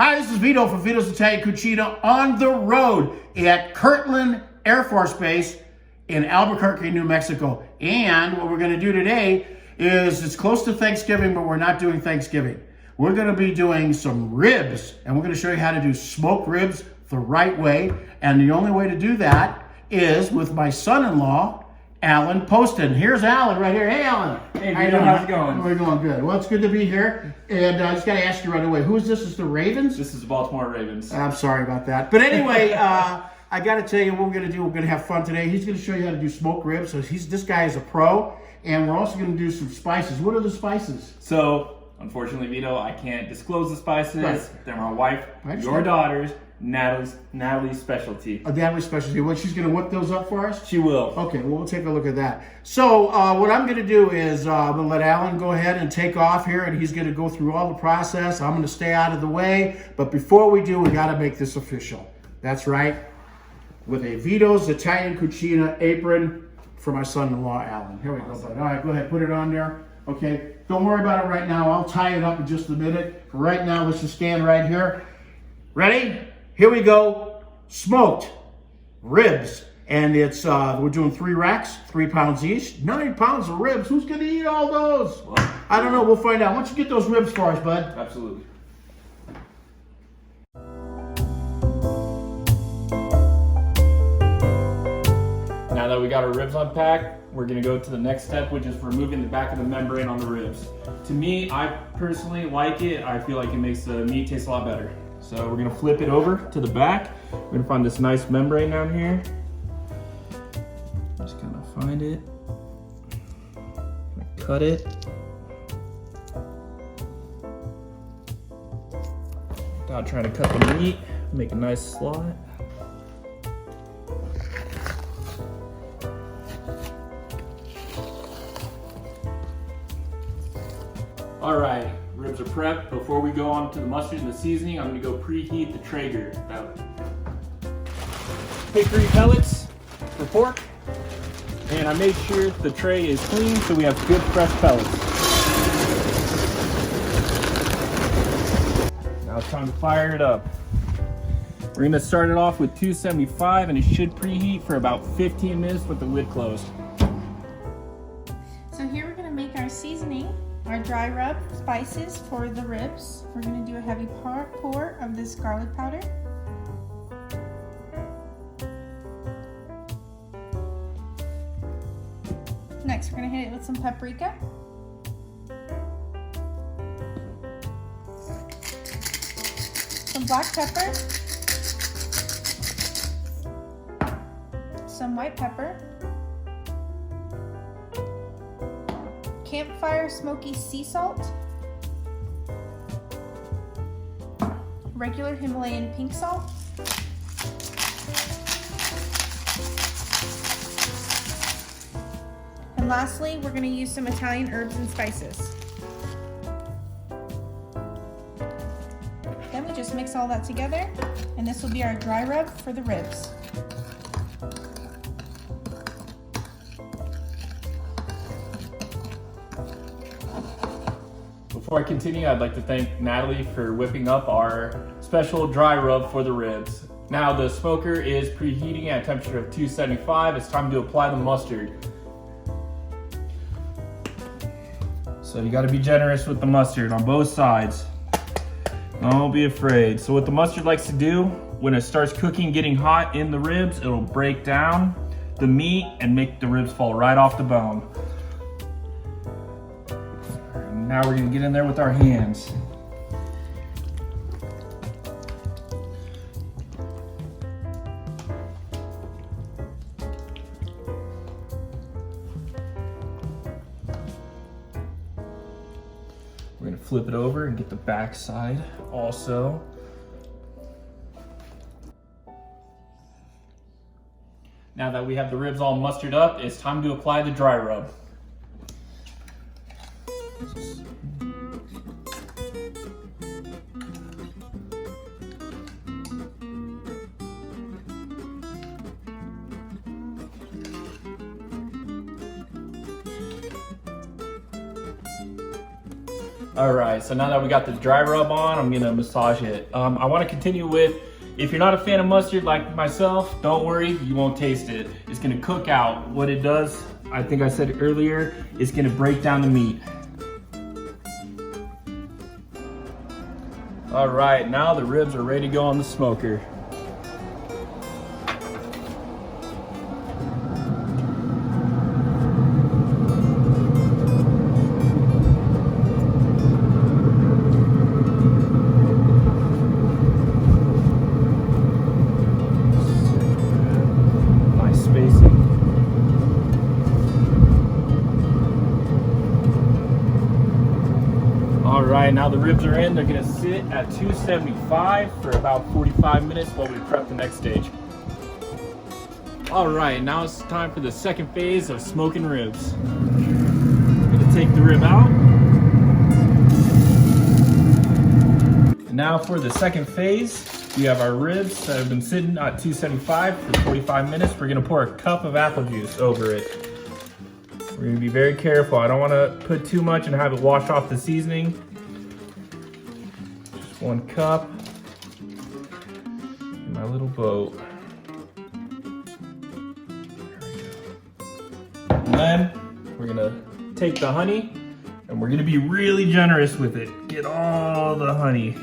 Hi, this is Vito from Vito's Italian Cucina on the road at Kirtland Air Force Base in Albuquerque, New Mexico. And what we're going to do today is, it's close to Thanksgiving, but we're not doing Thanksgiving. We're going to be doing some ribs, and we're going to show you how to do smoked ribs the right way. And the only way to do that is with my son-in-law, Allan Poston. Here's Allan right here. Hey, Allan. Hey, Vito, how's it going? We're going good. Well, it's good to be here. And I just got to ask you right away, who is this? Is the Ravens? This is the Baltimore Ravens. I'm sorry about that. But anyway, I got to tell you what we're going to do. We're going to have fun today. He's going to show you how to do smoked ribs. So this guy is a pro. And we're also going to do some spices. What are the spices? So, unfortunately, Vito, I can't disclose the spices. Right. They're my wife, your daughter's, Natalie's specialty. Natalie's specialty. Well, she's going to whip those up for us? She will. Okay, well, we'll take a look at that. So what I'm going to do is I'm going to let Allan go ahead and take off here, and he's going to go through all the process. I'm going to stay out of the way. But before we do, we got to make this official. That's right. With a Vito's Italian Cucina apron for my son-in-law, Allan. Here we go, bud. All right, go ahead. Put it on there. Okay, don't worry about it right now. I'll tie it up in just a minute. For right now, let's just stand right here. Ready? Here we go. Smoked ribs. And it's, we're doing 3 racks, 3 pounds each. 9 pounds of ribs. Who's going to eat all those? Well, I don't know. We'll find out. Why don't you get those ribs for us, bud? absolutely. Now that we got our ribs unpacked, we're going to go to the next step, which is removing the back of the membrane on the ribs. To me, I personally like it. I feel like it makes the meat taste a lot better. So we're going to flip it over to the back. We're going to find this nice membrane down here. Just kind of find it. Cut it. Without trying to cut the meat, make a nice slot. All right, ribs are prepped. Before we go on to the mustard and the seasoning, I'm gonna go preheat the Traeger. Hickory pellets for pork. And I made sure the tray is clean so we have good fresh pellets. Now it's time to fire it up. We're gonna start it off with 275 and it should preheat for about 15 minutes with the lid closed. So here we're gonna make our seasoning. Our dry rub spices for the ribs. We're going to do a heavy pour of this garlic powder. Next, we're going to hit it with some paprika. Some black pepper. Some white pepper. Campfire smoky sea salt, regular Himalayan pink salt, and lastly, we're going to use some Italian herbs and spices. Then we just mix all that together, and this will be our dry rub for the ribs. Before I continue, I'd like to thank Natalie for whipping up our special dry rub for the ribs. Now the smoker is preheating at a temperature of 275. It's time to apply the mustard. So you got to be generous with the mustard on both sides. Don't be afraid. So what the mustard likes to do, when it starts cooking, getting hot in the ribs, it'll break down the meat and make the ribs fall right off the bone. Now we're gonna get in there with our hands. We're gonna flip it over and get the back side also. Now that we have the ribs all mustered up, it's time to apply the dry rub. All right, so now that we got the dry rub on, I'm gonna massage it. I wanna continue with, if you're not a fan of mustard like myself, don't worry, you won't taste it. It's gonna cook out. What it does, I think I said earlier, it's gonna break down the meat. All right, now the ribs are ready to go on the smoker. Alright, now the ribs are in. They're going to sit at 275 for about 45 minutes while we prep the next stage. Alright, now it's time for the second phase of smoking ribs. I'm going to take the rib out. And now for the second phase, we have our ribs that have been sitting at 275 for 45 minutes. We're going to pour a cup of apple juice over it. We're going to be very careful. I don't want to put too much and have it wash off the seasoning. Just 1 cup in my little boat. There we go. And then we're going to take the honey and we're going to be really generous with it. Get all the honey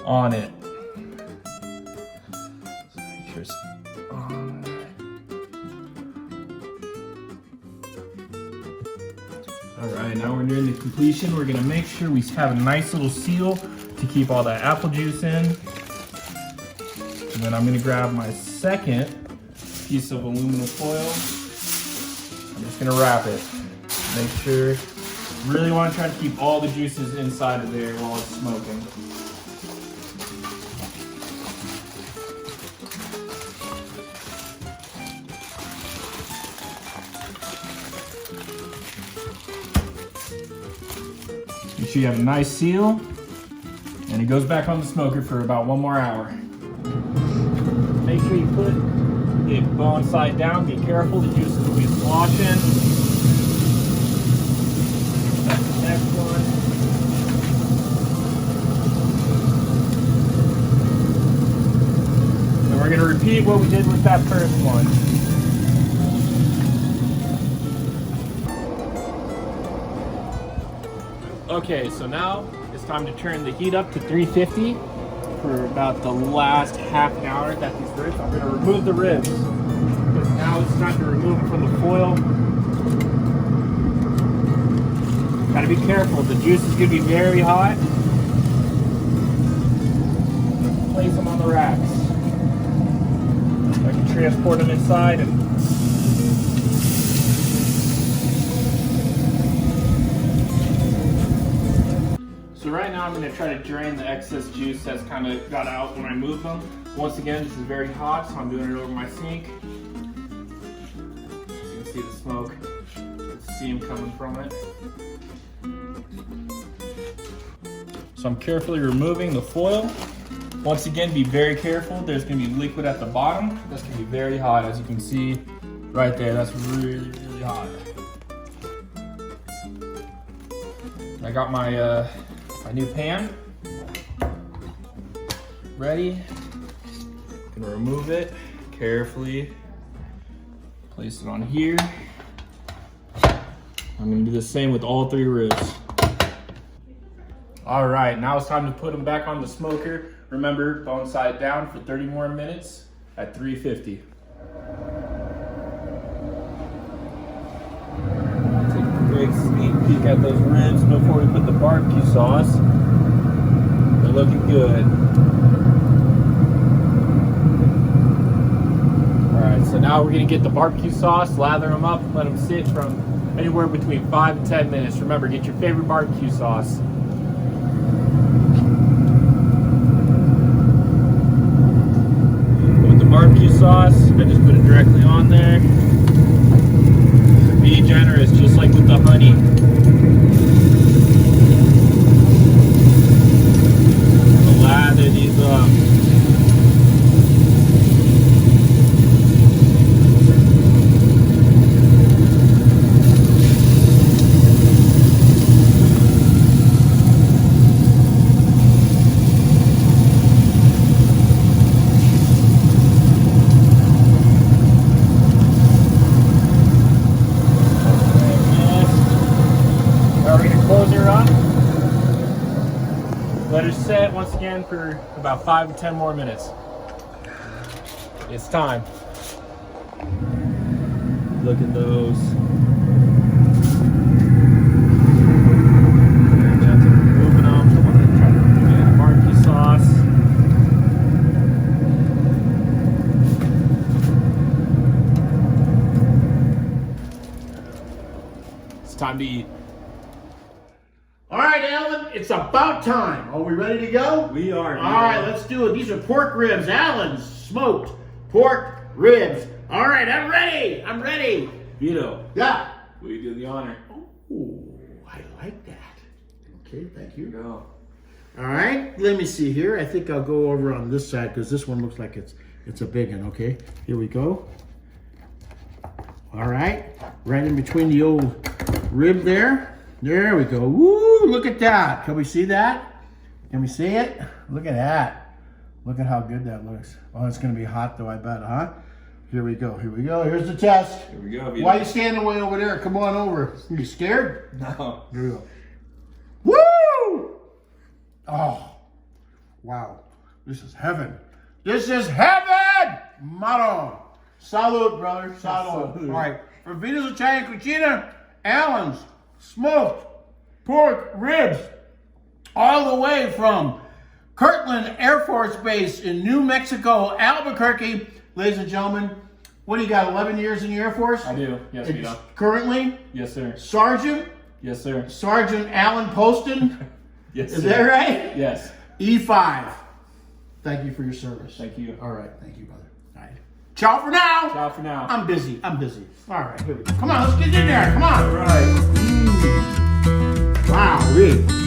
on it. So make sure it's on. All right, now we're nearing the completion. We're gonna make sure we have a nice little seal to keep all that apple juice in. And then I'm gonna grab my second piece of aluminum foil. I'm just gonna wrap it. Make sure, really wanna try to keep all the juices inside of there while it's smoking. Make sure you have a nice seal, and it goes back on the smoker for about 1 more hour. Make sure you put it bone side down. Be careful, the juices will be sloshing. That's the next one. And we're going to repeat what we did with that first one. Okay, so now it's time to turn the heat up to 350 for about the last half an hour that these ribs. I'm going to remove the ribs because now it's time to remove them from the foil. Gotta be careful, the juice is going to be very hot. Place them on the racks. I can transport them inside and right now I'm going to try to drain the excess juice that's kind of got out when I move them. Once again, this is very hot, so I'm doing it over my sink. So you can see the smoke, the steam coming from it. So I'm carefully removing the foil. Once again, be very careful. There's going to be liquid at the bottom. That's going to be very hot, as you can see right there. That's really, really hot. I got my new pan ready. Gonna remove it carefully, place it on here. I'm gonna do the same with all 3 ribs. All right, now it's time to put them back on the smoker. Remember, bone side down for 30 more minutes at 350. Take a big sneak peek at those ribs before we put the barbecue sauce. They're looking good. All right, so now we're gonna get the barbecue sauce, lather them up, let them sit from anywhere between 5 and 10 minutes. Remember, get your favorite barbecue sauce. With the barbecue sauce, I just put it directly on there. Be generous, just like with the honey. Lather these up. set once again for about 5 to 10 more minutes. It's time. Look at those. Very gentle moving them. I'm gonna try to get barbecue sauce. It's time to eat. All right, Allan, it's about time. Are we ready to go? We are. All right, let's do it. These are pork ribs. Allan's smoked pork ribs. All right, I'm ready. I'm ready. Vito, Yeah. will you do the honor? Oh, I like that. Okay, thank you. Go. All right, let me see here. I think I'll go over on this side because this one looks like it's a big one. Okay, here we go. All right, right in between the old rib there. There we go. Woo, look at that. Can we see that? Can we see it? Look at that. Look at how good that looks. Oh, it's going to be hot though, I bet, huh? Here we go. Here we go. Here's the test. Here we go, Vito. Why are you standing way over there? Come on over. You scared? No. Here we go. Woo! Oh, wow. This is heaven. This is heaven! Mano. Salud, brother. Salud. Salud. All right. For Vito's Italian Cucina, Allan's smoked pork ribs all the way from Kirtland Air Force Base in New Mexico, Albuquerque. Ladies and gentlemen, what do you got, 11 years in the Air Force? I do. Yes, Vito. Currently, Yes, sir. Sergeant, Yes, sir. Sergeant Allan Poston. Yes, Is sir. that right? Yes. E5. Thank you for your service. Thank you. All right. Thank you, brother. All right. Ciao for now. Ciao for now. I'm busy. I'm busy. All right. Here we go. Come on. Let's get in there. Come on. All right. Wow. Really.